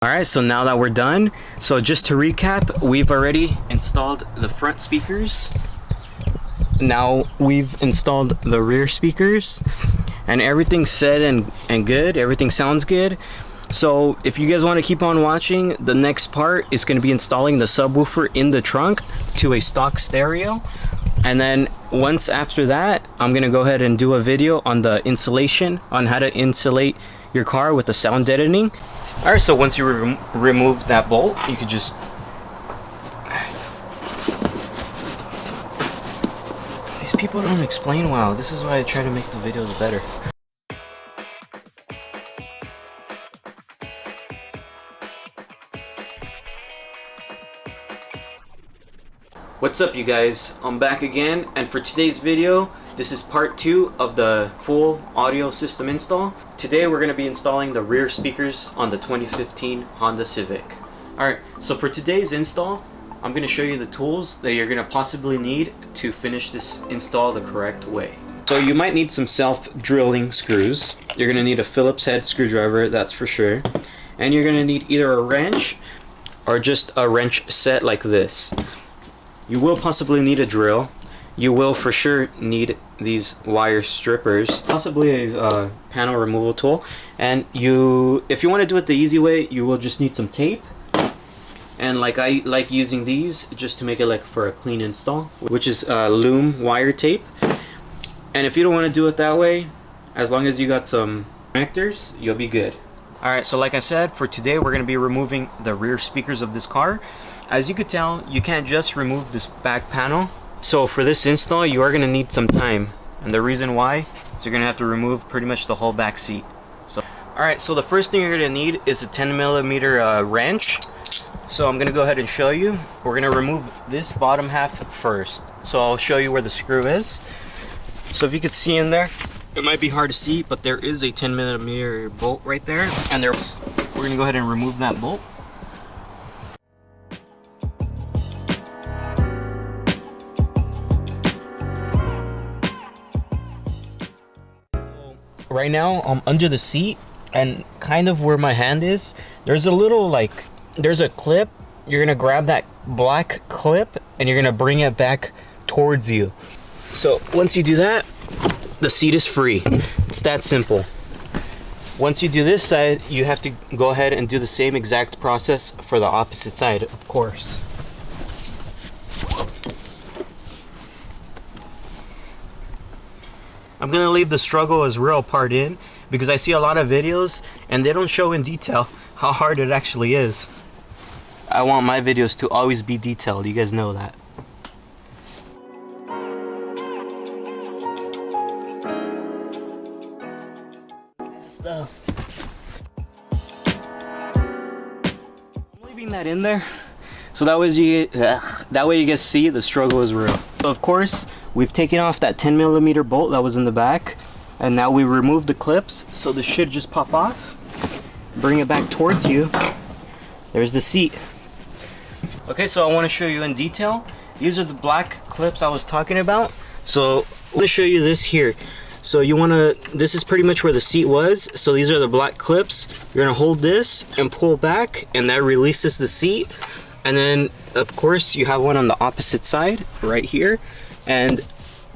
Alright, so now that we're done, so just to recap, we've already installed the front speakers. Now we've installed the rear speakers, and everything's set and good. Everything sounds good. So if you guys want to keep on watching, the next part is going to be installing the subwoofer in the trunk to a stock stereo. And then once after that, I'm going to go ahead and do a video on the insulation, on how to insulate your car with the sound deadening. Alright, so once you remove that bolt, you could just these people don't explain well. This is why I try to make the videos better. What's up, you guys? I'm back again, and for today's video, this is part 2 of the full audio system install. Today we're going to be installing the rear speakers on the 2015 Honda Civic. Alright, so for today's install, I'm going to show you the tools that you're going to possibly need to finish this install the correct way. So you might need some self-drilling screws. You're going to need a Phillips head screwdriver, that's for sure. And you're going to need either a wrench or just a wrench set like this. You will possibly need a drill. You will for sure need these wire strippers, possibly a panel removal tool, and if you want to do it the easy way, you will just need some tape. And like I like using these just to make it like for a clean install, which is loom wire tape. And if you don't want to do it that way, as long as you got some connectors, you'll be good. Alright, so like I said, for today we're going to be removing the rear speakers of this car. As you could tell, you can't just remove this back panel. So for this install, you are going to need some time. And the reason why is you're going to have to remove pretty much the whole back seat. So, alright, so the first thing you're going to need is a 10mm wrench. So I'm going to go ahead and show you. We're going to remove this bottom half first. So I'll show you where the screw is. So if you could see in there, it might be hard to see, but there is a 10mm bolt right there. And we're going to go ahead and remove that bolt. Right now I'm under the seat, and kind of where my hand is, there's a little there's a clip. You're gonna grab that black clip and you're gonna bring it back towards you. So once you do that, the seat is free. It's that simple. Once you do this side, you have to go ahead and do the same exact process for the opposite side, of course. I'm gonna leave the struggle as real part in, because I see a lot of videos and they don't show in detail how hard it actually is. I want my videos to always be detailed, you guys know that. I'm leaving that in there, so that way you guys see the struggle is real. So of course, we've taken off that 10mm bolt that was in the back, and now we removed the clips, so this should just pop off. Bring it back towards you. There's the seat. Okay, so I want to show you in detail. These are the black clips I was talking about. So I'm going to show you this here. So this is pretty much where the seat was. So these are the black clips. You're going to hold this and pull back, and that releases the seat. And then of course you have one on the opposite side right here. And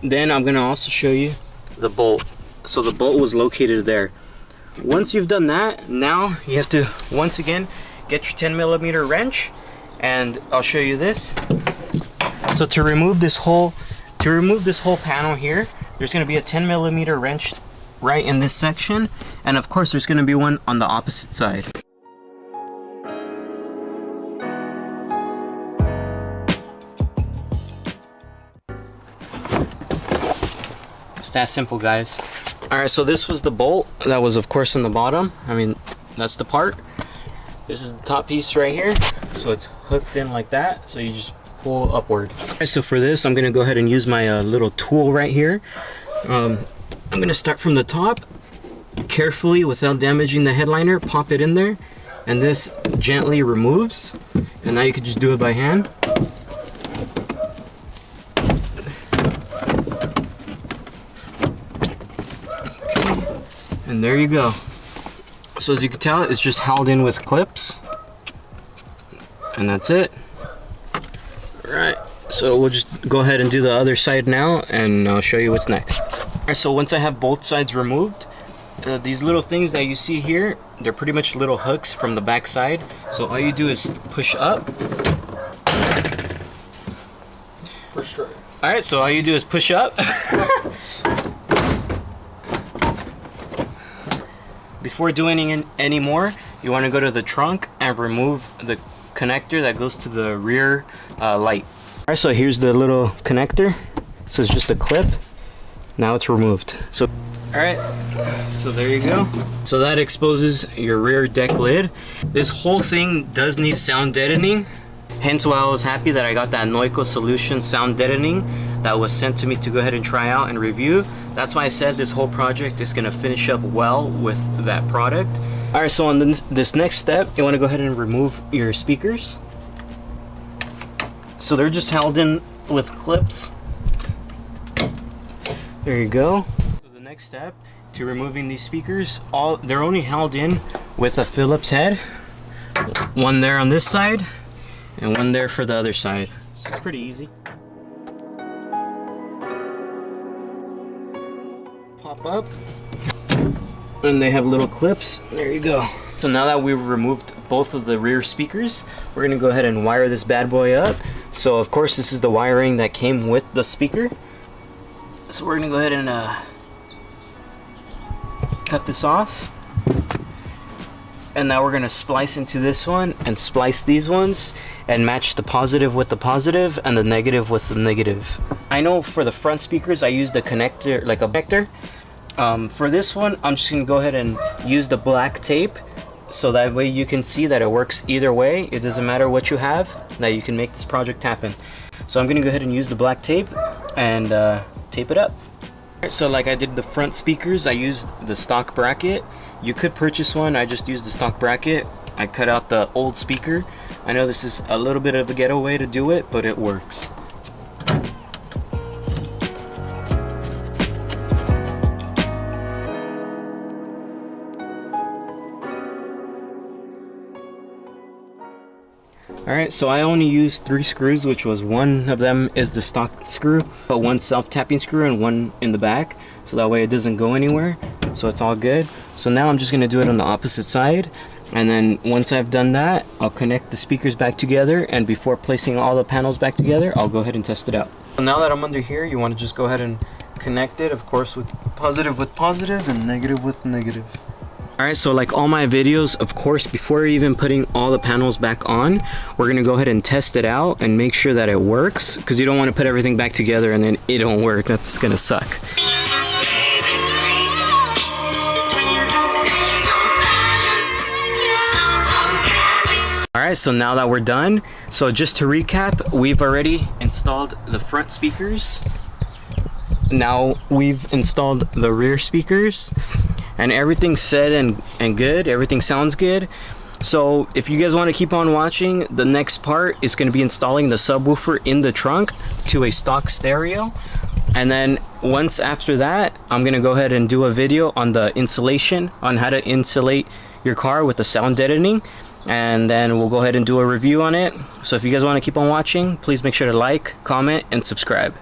then I'm going to also show you the bolt. So the bolt was located there. Once you've done that, now you have to once again get your 10mm wrench, and I'll show you this. So to remove this whole panel here, there's going to be a 10mm wrench right in this section, and of course there's going to be one on the opposite side. That simple, guys. Alright, so this was the bolt that was of course on the bottom. I mean, that's the part. This is the top piece right here, so it's hooked in like that, so you just pull upward. Alright, so for this I'm gonna go ahead and use my little tool right here. I'm gonna start from the top carefully without damaging the headliner, pop it in there, and this gently removes, and now you can just do it by hand. And there you go. So as you can tell, it's just held in with clips. And that's it. Alright, so we'll just go ahead and do the other side now, and I'll show you what's next. Alright, so once I have both sides removed, these little things that you see here, they're pretty much little hooks from the back side. So all you do is push up. Alright, so all you do is push up. Before doing any more, you want to go to the trunk and remove the connector that goes to the rear light. Alright, so here's the little connector. So it's just a clip. Now it's removed. So alright, so there you go. So that exposes your rear deck lid. This whole thing does need sound deadening. Hence why I was happy that I got that Noico Solutions sound deadening that was sent to me to go ahead and try out and review. That's why I said this whole project is going to finish up well with that product. Alright, so on this next step, you want to go ahead and remove your speakers. So they're just held in with clips. There you go. So the next step to removing these speakers, they're only held in with a Phillips head. One there on this side and one there for the other side. So it's pretty easy. Pop up and they have little clips. There you go. So now that we've removed both of the rear speakers, we're gonna go ahead and wire this bad boy up. So of course this is the wiring that came with the speaker. So we're gonna go ahead and cut this off. And now we're gonna splice into this one and splice these ones and match the positive with the positive and the negative with the negative. I know for the front speakers I used a connector, like a connector. For this one I'm just gonna go ahead and use the black tape, so that way you can see that it works either way. It doesn't matter what you have, that you can make this project happen. So I'm gonna go ahead and use the black tape and tape it up. So like I did the front speakers, I used the stock bracket. You could purchase one, I just used the stock bracket. I cut out the old speaker. I know this is a little bit of a ghetto way to do it, but it works. Alright, so I only used 3 screws, which was one of them is the stock screw, but one self-tapping screw and one in the back, so that way it doesn't go anywhere, so it's all good. So now I'm just going to do it on the opposite side, and then once I've done that, I'll connect the speakers back together, and before placing all the panels back together, I'll go ahead and test it out. So now that I'm under here, you want to just go ahead and connect it, of course, with positive and negative with negative. Alright, so like all my videos, of course, before even putting all the panels back on, we're going to go ahead and test it out and make sure that it works, because you don't want to put everything back together and then it don't work. That's going to suck. Alright, so now that we're done, so just to recap, we've already installed the front speakers. Now we've installed the rear speakers. And everything's set and good, everything sounds good. So if you guys want to keep on watching, the next part is going to be installing the subwoofer in the trunk to a stock stereo. And then once after that, I'm going to go ahead and do a video on the insulation, on how to insulate your car with the sound deadening. And then we'll go ahead and do a review on it. So if you guys want to keep on watching, please make sure to like, comment, and subscribe.